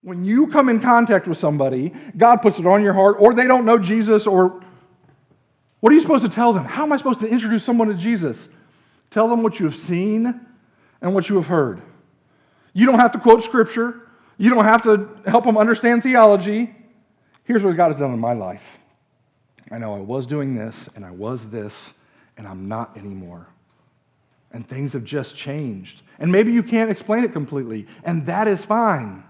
When you come in contact with somebody, God puts it on your heart, or they don't know Jesus, or what are you supposed to tell them? How am I supposed to introduce someone to Jesus? Tell them what you have seen and what you have heard. You don't have to quote Scripture. You don't have to help them understand theology. Here's what God has done in my life. I know I was doing this, and I was this, and I'm not anymore. And things have just changed. And maybe you can't explain it completely, and that is fine.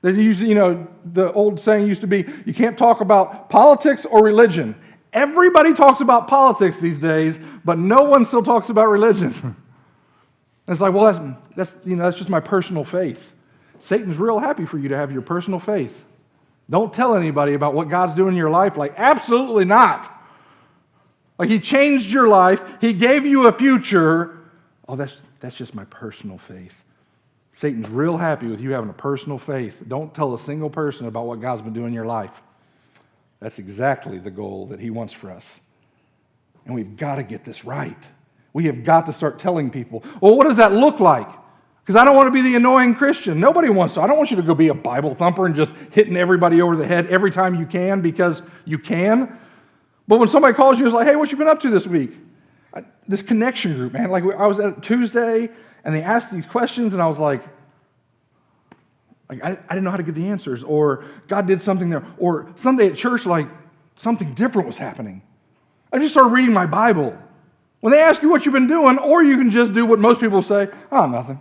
The old saying used to be, you can't talk about politics or religion. Everybody talks about politics these days, but no one still talks about religion. It's like, well, that's just my personal faith. Satan's real happy for you to have your personal faith. Don't tell anybody about what God's doing in your life. Like, absolutely not. Like, He changed your life. He gave you a future. Oh, that's just my personal faith. Satan's real happy with you having a personal faith. Don't tell a single person about what God's been doing in your life. That's exactly the goal that He wants for us. And we've got to get this right. We have got to start telling people, well, what does that look like? Because I don't want to be the annoying Christian. Nobody wants to. I don't want you to go be a Bible thumper and just hitting everybody over the head every time you can because you can. But when somebody calls you and is like, hey, what you been up to this week? This connection group, man. Like, I was at Tuesday, and they asked these questions, and I was like I didn't know how to give the answers, or God did something there, or Sunday at church, like, something different was happening. I just started reading my Bible. When they ask you what you've been doing, or you can just do what most people say, nothing.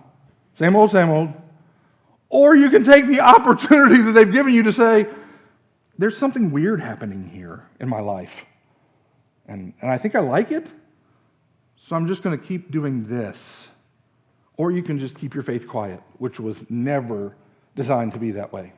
Same old, same old. Or you can take the opportunity that they've given you to say, there's something weird happening here in my life. And I think I like it, so I'm just going to keep doing this. Or you can just keep your faith quiet, which was never designed to be that way.